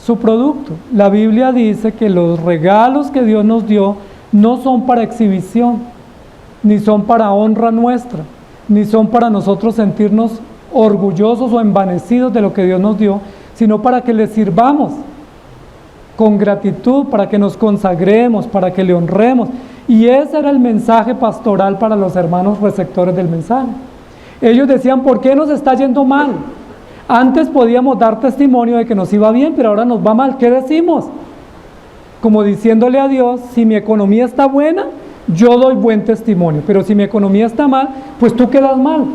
su producto. La Biblia dice que los regalos que Dios nos dio no son para exhibición, ni son para honra nuestra, ni son para nosotros sentirnos orgullosos o envanecidos de lo que Dios nos dio, sino para que le sirvamos con gratitud, para que nos consagremos, para que le honremos. Y ese era el mensaje pastoral para los hermanos receptores del mensaje. Ellos decían, ¿por qué nos está yendo mal? Antes podíamos dar testimonio de que nos iba bien, pero ahora nos va mal. ¿Qué decimos? Como diciéndole a Dios, si mi economía está buena, yo doy buen testimonio, pero si mi economía está mal, pues tú quedas mal.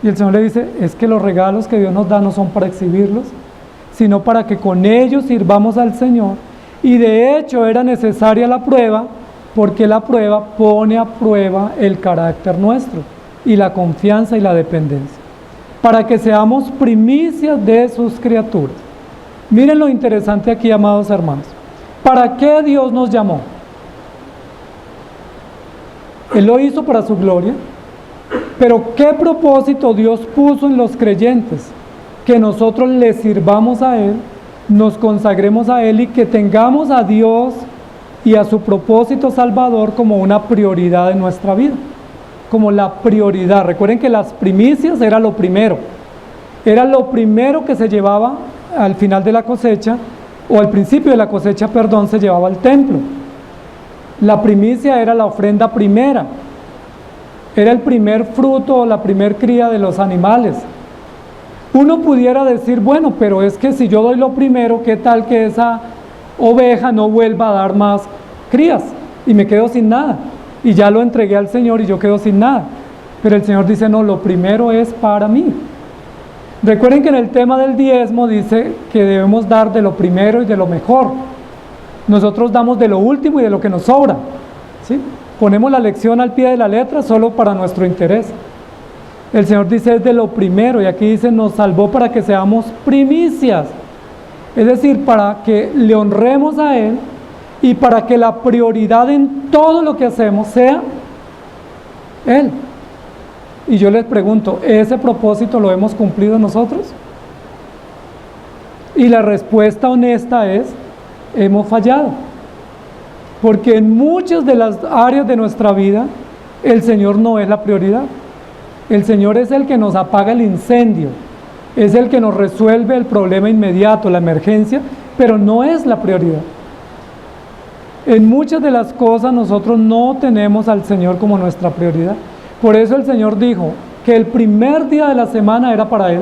Y el Señor le dice, es que los regalos que Dios nos da no son para exhibirlos, sino para que con ellos sirvamos al Señor. Y de hecho era necesaria la prueba, porque la prueba pone a prueba el carácter nuestro, y la confianza y la dependencia, para que seamos primicias de sus criaturas. Miren lo interesante aquí, amados hermanos. ¿Para qué Dios nos llamó? Él lo hizo para su gloria, pero ¿qué propósito Dios puso en los creyentes? Que nosotros le sirvamos a Él, nos consagremos a Él y que tengamos a Dios y a su propósito salvador como una prioridad en nuestra vida, como la prioridad. Recuerden que las primicias era lo primero que se llevaba al final de la cosecha, o al principio de la cosecha, perdón, se llevaba al templo. La primicia era la ofrenda primera, era el primer fruto o la primer cría de los animales. Uno pudiera decir, bueno, pero es que si yo doy lo primero, ¿qué tal que esa oveja no vuelva a dar más crías y me quedo sin nada? Y ya lo entregué al Señor y yo quedo sin nada. Pero el Señor dice, no, lo primero es para mí. Recuerden que en el tema del diezmo dice que debemos dar de lo primero y de lo mejor. Nosotros damos de lo último y de lo que nos sobra, ¿sí? Ponemos la lección al pie de la letra solo para nuestro interés. El Señor dice es de lo primero, y aquí dice nos salvó para que seamos primicias, es decir, para que le honremos a Él y para que la prioridad en todo lo que hacemos sea Él. Y yo les pregunto, ¿ese propósito lo hemos cumplido nosotros? Y la respuesta honesta es hemos fallado. Porque en muchas de las áreas de nuestra vida, el Señor no es la prioridad. El Señor es el que nos apaga el incendio, es el que nos resuelve el problema inmediato, la emergencia, pero no es la prioridad. En muchas de las cosas nosotros no tenemos al Señor como nuestra prioridad. Por eso el Señor dijo que el primer día de la semana era para Él,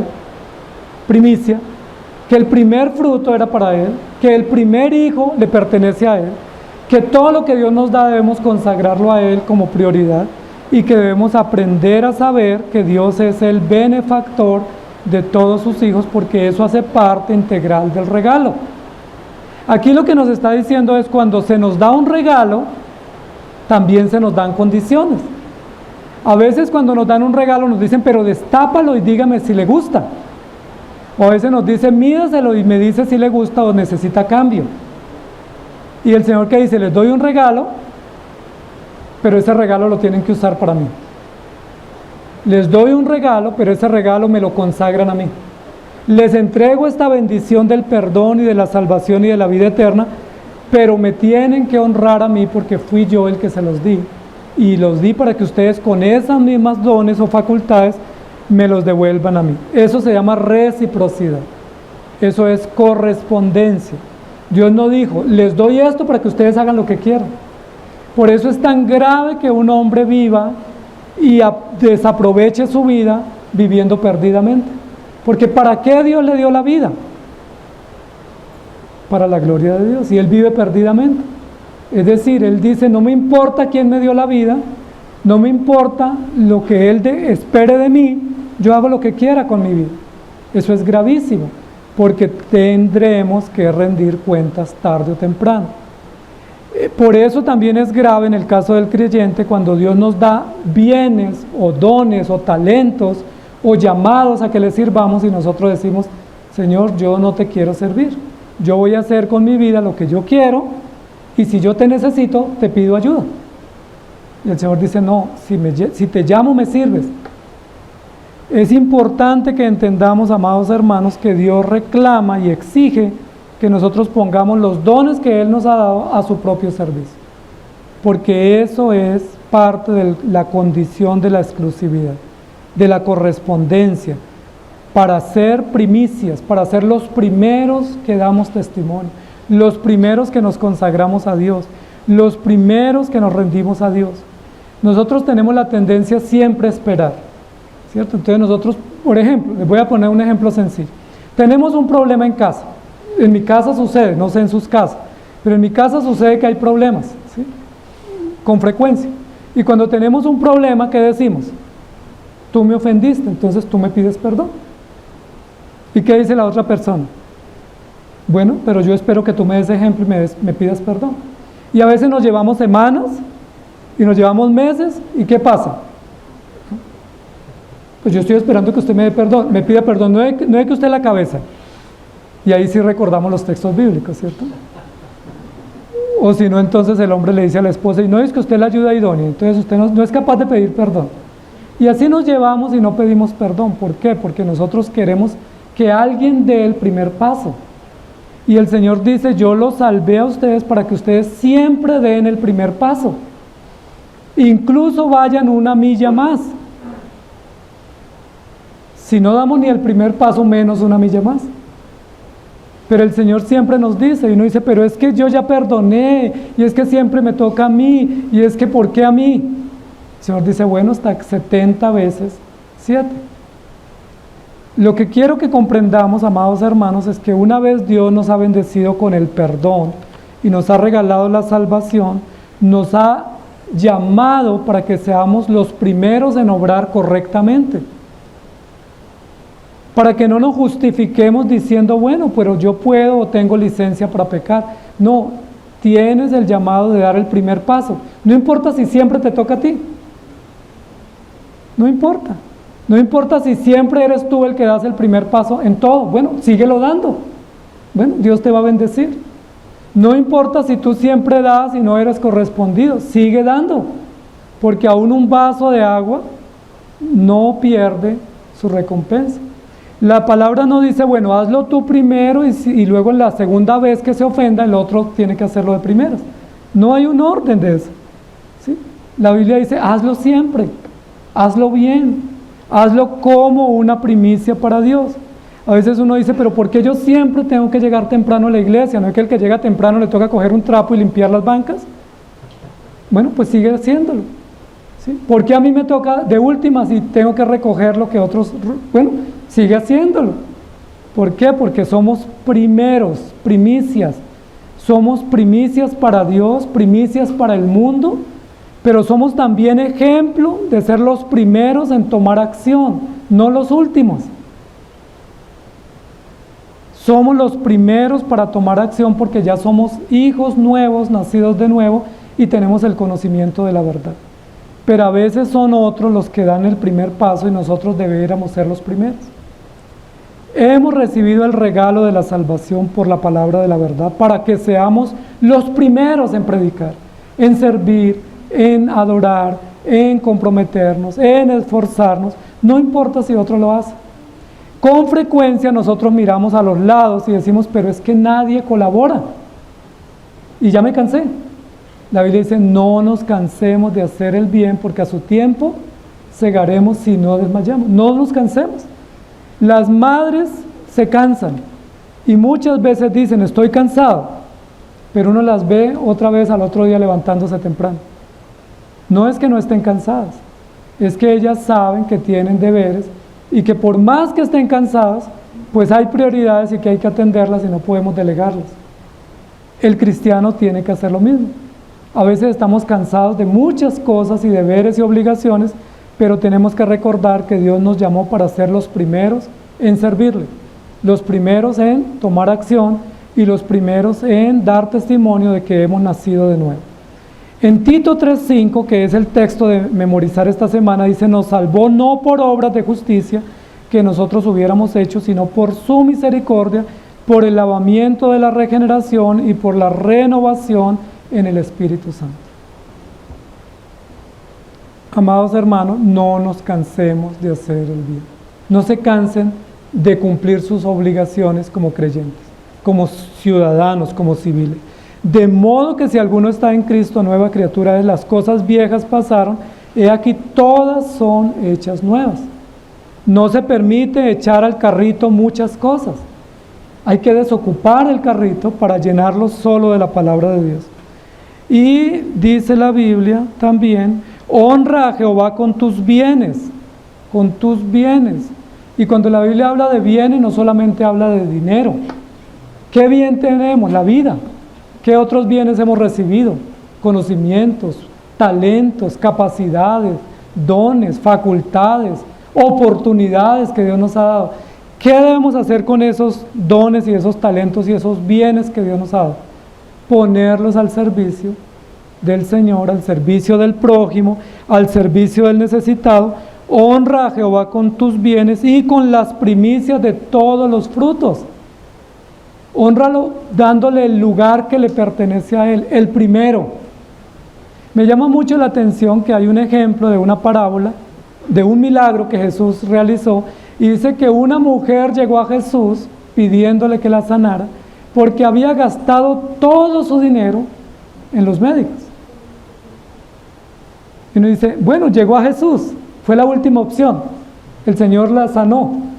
primicia, que el primer fruto era para Él, que el primer hijo le pertenece a Él, que todo lo que Dios nos da debemos consagrarlo a Él como prioridad y que debemos aprender a saber que Dios es el benefactor de todos sus hijos, porque eso hace parte integral del regalo. Aquí lo que nos está diciendo es: cuando se nos da un regalo, también se nos dan condiciones. A veces cuando nos dan un regalo nos dicen: pero destápalo y dígame si le gusta. O a veces nos dicen: mídaselo y me dice si le gusta o necesita cambio. Y el Señor, ¿qué dice? Les doy un regalo, pero ese regalo lo tienen que usar para mí. Les doy un regalo, pero ese regalo me lo consagran a mí. Les entrego esta bendición del perdón y de la salvación y de la vida eterna, pero me tienen que honrar a mí porque fui yo el que se los di. Y los di para que ustedes con esas mismas dones o facultades me los devuelvan a mí. Eso se llama reciprocidad. Eso es correspondencia. Dios no dijo: les doy esto para que ustedes hagan lo que quieran. Por eso es tan grave que un hombre viva y desaproveche su vida viviendo perdidamente. Porque ¿para qué Dios le dio la vida? Para la gloria de Dios. Y él vive perdidamente. Es decir, él dice: no me importa quién me dio la vida, no me importa lo que él espere de mí, yo hago lo que quiera con mi vida. Eso es gravísimo, porque tendremos que rendir cuentas tarde o temprano. Por eso también es grave en el caso del creyente cuando Dios nos da bienes o dones o talentos o llamados a que le sirvamos y nosotros decimos: Señor, yo no te quiero servir, yo voy a hacer con mi vida lo que yo quiero, y si yo te necesito, te pido ayuda. Y el Señor dice: no, si te llamo, me sirves. Es importante que entendamos, amados hermanos, que Dios reclama y exige que nosotros pongamos los dones que Él nos ha dado a su propio servicio, porque eso es parte de la condición de la exclusividad, de la correspondencia, para ser primicias, para ser los primeros que damos testimonio, los primeros que nos consagramos a Dios, los primeros que nos rendimos a Dios. Nosotros tenemos la tendencia siempre a esperar, ¿cierto? Entonces nosotros, por ejemplo, les voy a poner un ejemplo sencillo. Tenemos un problema en casa. En mi casa sucede, no sé en sus casas, pero en mi casa sucede que hay problemas, ¿sí? Con frecuencia. Y cuando tenemos un problema, ¿qué decimos? Tú me ofendiste, entonces tú me pides perdón. ¿Y qué dice la otra persona? Bueno, pero yo espero que tú me des ejemplo y me pidas perdón. Y a veces nos llevamos semanas y nos llevamos meses, ¿y qué pasa? Pues yo estoy esperando que usted me dé perdón, me pida perdón, no de que usted la cabeza. Y ahí sí recordamos los textos bíblicos, ¿cierto? O si no, entonces el hombre le dice a la esposa: y no es que usted la ayuda idónea, entonces usted no es capaz de pedir perdón. Y así nos llevamos y no pedimos perdón. ¿Por qué? Porque nosotros queremos que alguien dé el primer paso. Y el Señor dice: yo los salvé a ustedes para que ustedes siempre den el primer paso. Incluso vayan una milla más. Si no damos ni el primer paso, menos una milla más. Pero el Señor siempre nos dice, y uno dice: pero es que yo ya perdoné, y es que siempre me toca a mí, y es que ¿por qué a mí? El Señor dice: bueno, hasta 70 veces 7. Lo que quiero que comprendamos, amados hermanos, es que una vez Dios nos ha bendecido con el perdón y nos ha regalado la salvación, nos ha llamado para que seamos los primeros en obrar correctamente. Para que no nos justifiquemos diciendo: bueno, pero yo puedo o tengo licencia para pecar. No, tienes el llamado de dar el primer paso. No importa si siempre te toca a ti. No importa. No importa si siempre eres tú el que das el primer paso en todo. Bueno, síguelo dando. Bueno, Dios te va a bendecir. No importa si tú siempre das y no eres correspondido. Sigue dando. Porque aún un vaso de agua no pierde su recompensa. La palabra no dice, bueno, hazlo tú primero y luego en la segunda vez que se ofenda, el otro tiene que hacerlo de primeras. No hay un orden de eso, ¿sí? La Biblia dice, hazlo siempre, hazlo bien, hazlo como una primicia para Dios. A veces uno dice, pero ¿por qué yo siempre tengo que llegar temprano a la iglesia? ¿No es que el que llega temprano le toca coger un trapo y limpiar las bancas? Bueno, pues sigue haciéndolo, ¿sí? ¿Por qué a mí me toca de últimas y tengo que recoger lo que otros? Bueno, sigue haciéndolo. ¿Por qué? Porque somos primeros, primicias. Somos primicias para Dios, primicias para el mundo, pero somos también ejemplo de ser los primeros en tomar acción, no los últimos. Somos los primeros para tomar acción porque ya somos hijos nuevos, nacidos de nuevo, y tenemos el conocimiento de la verdad. Pero a veces son otros los que dan el primer paso y nosotros deberíamos ser los primeros. Hemos recibido el regalo de la salvación por la palabra de la verdad para que seamos los primeros en predicar, en servir, en adorar, en comprometernos, en esforzarnos. No importa si otro lo hace. Con frecuencia nosotros miramos a los lados y decimos, pero es que nadie colabora. Y ya me cansé. La Biblia dice, no nos cansemos de hacer el bien porque a su tiempo segaremos si no desmayamos. No nos cansemos. Las madres se cansan y muchas veces dicen, estoy cansado, pero uno las ve otra vez al otro día levantándose temprano. No es que no estén cansadas, es que ellas saben que tienen deberes y que por más que estén cansadas, pues hay prioridades y que hay que atenderlas y no podemos delegarlas. El cristiano tiene que hacer lo mismo. A veces estamos cansados de muchas cosas y deberes y obligaciones, pero tenemos que recordar que Dios nos llamó para ser los primeros en servirle, los primeros en tomar acción y los primeros en dar testimonio de que hemos nacido de nuevo. En Tito 3:5, que es el texto de memorizar esta semana, dice, nos salvó no por obras de justicia que nosotros hubiéramos hecho, sino por su misericordia, por el lavamiento de la regeneración y por la renovación en el Espíritu Santo. Amados hermanos, no nos cansemos de hacer el bien. No se cansen de cumplir sus obligaciones como creyentes, como ciudadanos, como civiles. De modo que si alguno está en Cristo, nueva criatura es, las cosas viejas pasaron, he aquí todas son hechas nuevas. No se permite echar al carrito muchas cosas. Hay que desocupar el carrito para llenarlo solo de la palabra de Dios. Y dice la Biblia también, honra a Jehová con tus bienes, con tus bienes. Y cuando la Biblia habla de bienes, no solamente habla de dinero. ¿Qué bien tenemos? La vida. ¿Qué otros bienes hemos recibido? Conocimientos, talentos, capacidades, dones, facultades, oportunidades que Dios nos ha dado. ¿Qué debemos hacer con esos dones y esos talentos y esos bienes que Dios nos ha dado? Ponerlos al servicio del Señor, al servicio del prójimo, al servicio del necesitado. Honra a Jehová con tus bienes y con las primicias de todos los frutos. Hónralo dándole el lugar que le pertenece a Él, el primero. Me llama mucho la atención que hay un ejemplo de una parábola, de un milagro que Jesús realizó, y dice que una mujer llegó a Jesús pidiéndole que la sanara, porque había gastado todo su dinero en los médicos. Y uno dice, bueno, llegó a Jesús, fue la última opción, el Señor la sanó,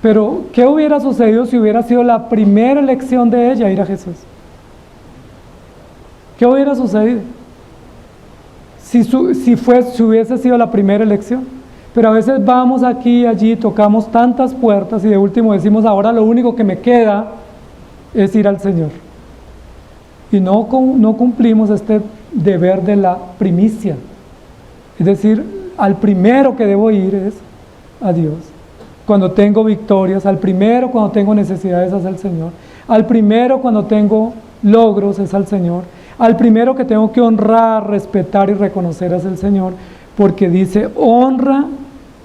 pero ¿qué hubiera sucedido si hubiera sido la primera elección de ella ir a Jesús? ¿Qué hubiera sucedido? Si hubiese sido la primera elección. Pero a veces vamos aquí y allí, tocamos tantas puertas y de último decimos, ahora lo único que me queda es ir al Señor. Y no cumplimos este deber de la primicia. Es decir, al primero que debo ir es a Dios. Cuando tengo victorias, al primero cuando tengo necesidades es al Señor. Al primero cuando tengo logros es al Señor. Al primero que tengo que honrar, respetar y reconocer es el Señor. Porque dice, honra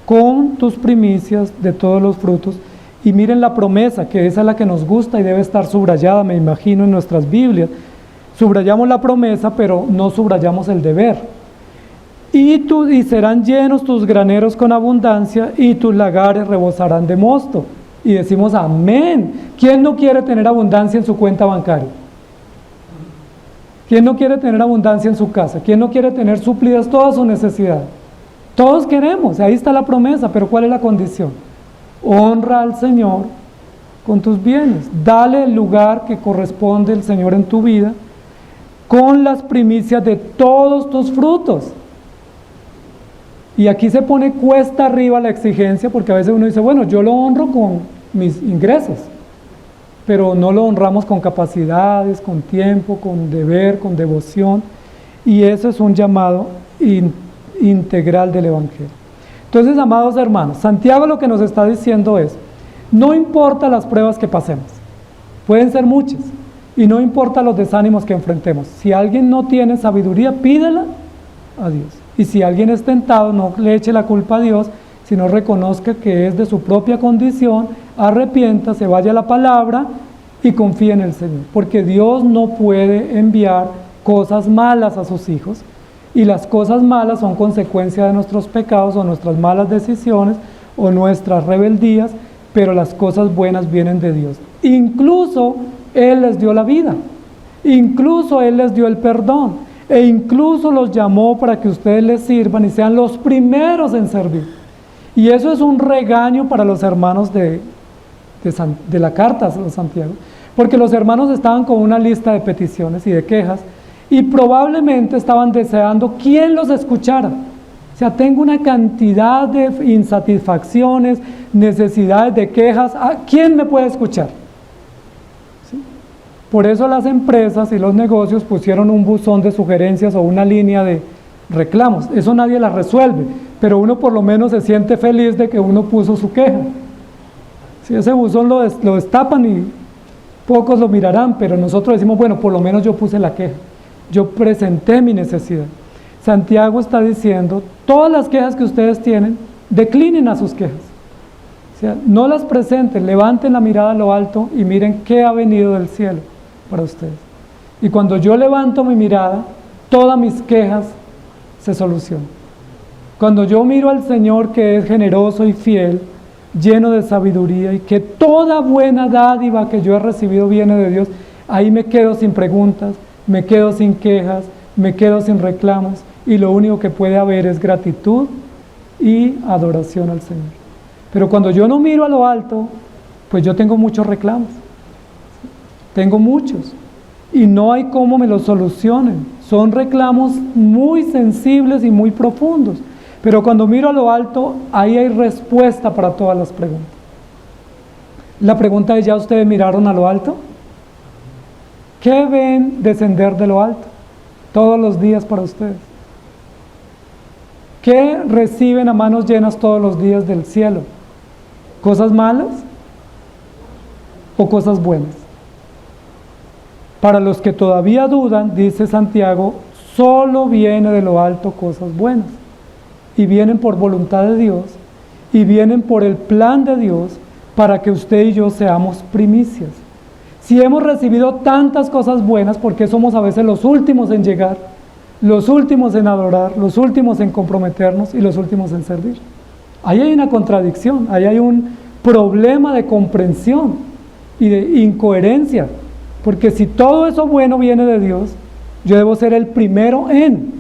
con tus primicias de todos los frutos. Y miren la promesa, que esa es la que nos gusta y debe estar subrayada, me imagino, en nuestras Biblias. Subrayamos la promesa, pero no subrayamos el deber. Y serán llenos tus graneros con abundancia, y tus lagares rebosarán de mosto. y decimos amén. ¿Quién no quiere tener abundancia en su cuenta bancaria? ¿Quién no quiere tener abundancia en su casa? ¿Quién no quiere tener suplidas todas sus necesidades? Todos queremos, ahí está la promesa, pero ¿cuál es la condición? Honra al Señor con tus bienes, dale el lugar que corresponde al Señor en tu vida, con las primicias de todos tus frutos. Y aquí se pone cuesta arriba la exigencia, porque a veces uno dice, bueno, yo lo honro con mis ingresos, pero no lo honramos con capacidades, con tiempo, con deber, con devoción, y eso es un llamado integral del Evangelio. Entonces, amados hermanos, Santiago lo que nos está diciendo es, no importa las pruebas que pasemos, pueden ser muchas, y no importa los desánimos que enfrentemos. Si alguien no tiene sabiduría, pídela a Dios. Y si alguien es tentado, no le eche la culpa a Dios, sino reconozca que es de su propia condición, arrepienta, se vaya a la palabra y confíe en el Señor. Porque Dios no puede enviar cosas malas a sus hijos, y las cosas malas son consecuencia de nuestros pecados o nuestras malas decisiones o nuestras rebeldías, pero las cosas buenas vienen de Dios. Incluso Él les dio la vida, incluso Él les dio el perdón, e incluso los llamó para que ustedes les sirvan y sean los primeros en servir. Y eso es un regaño para los hermanos de la carta de Santiago, porque los hermanos estaban con una lista de peticiones y de quejas, y probablemente estaban deseando quién los escuchara. O sea, tengo una cantidad de insatisfacciones, necesidades, de quejas, ¿quién me puede escuchar? ¿Sí? Por eso las empresas y los negocios pusieron un buzón de sugerencias o una línea de reclamos. Eso nadie la resuelve, pero uno por lo menos se siente feliz de que uno puso su queja. Si ese buzón lo destapan y pocos lo mirarán, pero nosotros decimos, bueno, por lo menos yo puse la queja, yo presenté mi necesidad. Santiago está diciendo, todas las quejas que ustedes tienen, declinen a sus quejas. O sea, no las presenten, levanten la mirada a lo alto y miren qué ha venido del cielo para ustedes. Y cuando yo levanto mi mirada, todas mis quejas se solucionan. Cuando yo miro al Señor, que es generoso y fiel, lleno de sabiduría, y que toda buena dádiva que yo he recibido viene de Dios, ahí me quedo sin preguntas, me quedo sin quejas, me quedo sin reclamos, y lo único que puede haber es gratitud y adoración al Señor. Pero cuando yo no miro a lo alto, pues yo tengo muchos reclamos, tengo muchos, y no hay cómo me los solucionen. Son reclamos muy sensibles y muy profundos, pero cuando miro a lo alto, ahí hay respuesta para todas las preguntas. La pregunta es, ¿ya ustedes miraron a lo alto? ¿Qué ven descender de lo alto todos los días para ustedes? ¿Qué reciben a manos llenas todos los días del cielo? ¿Cosas malas o cosas buenas? Para los que todavía dudan, dice Santiago, solo viene de lo alto cosas buenas, y vienen por voluntad de Dios, y vienen por el plan de Dios, para que usted y yo seamos primicias. Si hemos recibido tantas cosas buenas, ¿por qué somos a veces los últimos en llegar, los últimos en adorar, los últimos en comprometernos y los últimos en servir? Ahí hay una contradicción, ahí hay un problema de comprensión y de incoherencia, porque si todo eso bueno viene de Dios, yo debo ser el primero en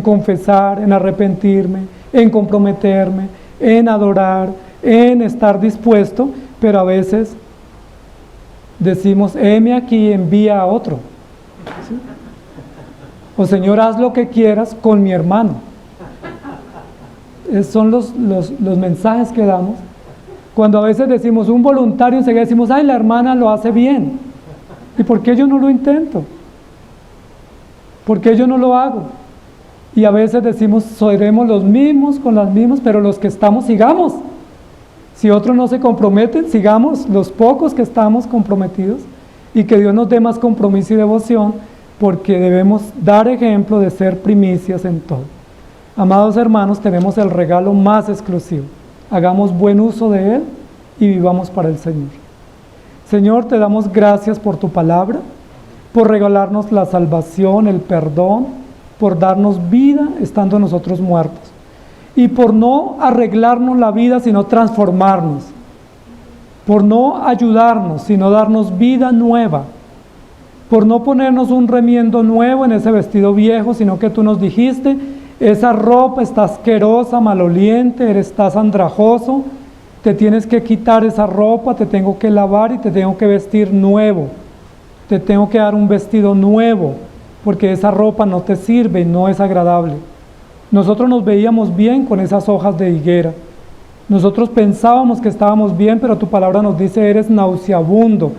confesar, en arrepentirme, en comprometerme, en adorar, en estar dispuesto, pero a veces decimos, heme aquí, envía a otro. ¿Sí? O Señor, haz lo que quieras con mi hermano. Esos son los mensajes que damos. Cuando a veces decimos un voluntario, enseguida decimos, ay, la hermana lo hace bien. ¿Y por qué yo no lo intento? ¿Por qué yo no lo hago? Y a veces decimos, seremos los mismos con las mismas, pero los que estamos, sigamos. Si otros no se comprometen, sigamos los pocos que estamos comprometidos, y que Dios nos dé más compromiso y devoción, porque debemos dar ejemplo de ser primicias en todo. Amados hermanos, tenemos el regalo más exclusivo. Hagamos buen uso de él y vivamos para el Señor. Señor, te damos gracias por tu palabra, por regalarnos la salvación, el perdón, por darnos vida estando nosotros muertos, y por no arreglarnos la vida, sino transformarnos por no ayudarnos, sino darnos vida nueva, por no ponernos un remiendo nuevo en ese vestido viejo, sino que tú nos dijiste, esa ropa está asquerosa, maloliente, estás andrajoso, te tienes que quitar esa ropa, te tengo que lavar y te tengo que vestir nuevo, te tengo que dar un vestido nuevo, porque esa ropa no te sirve y no es agradable. Nosotros nos veíamos bien con esas hojas de higuera, nosotros pensábamos que estábamos bien, pero tu palabra nos dice, eres nauseabundo,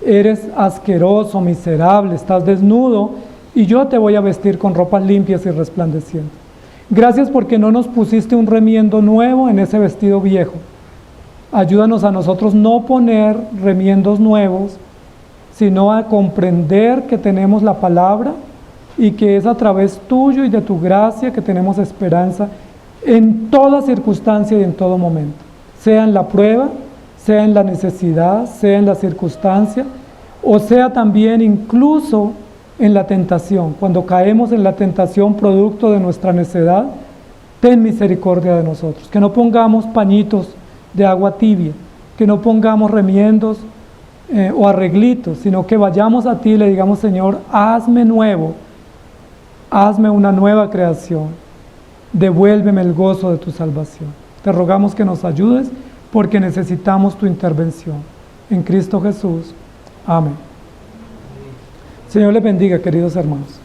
eres asqueroso, miserable, estás desnudo, y yo te voy a vestir con ropas limpias y resplandecientes. Gracias porque no nos pusiste un remiendo nuevo en ese vestido viejo. Ayúdanos a nosotros no poner remiendos nuevos, sino a comprender que tenemos la palabra y que es a través tuyo y de tu gracia que tenemos esperanza en toda circunstancia y en todo momento. Sea en la prueba, sea en la necesidad, sea en la circunstancia, o sea también incluso en la tentación. Cuando caemos en la tentación producto de nuestra necedad, ten misericordia de nosotros. Que no pongamos pañitos de agua tibia, que no pongamos remiendos o arreglitos, sino que vayamos a ti y le digamos, Señor, hazme nuevo, hazme una nueva creación, devuélveme el gozo de tu salvación. Te rogamos que nos ayudes porque necesitamos tu intervención. En Cristo Jesús. Amén. Señor les bendiga, queridos hermanos.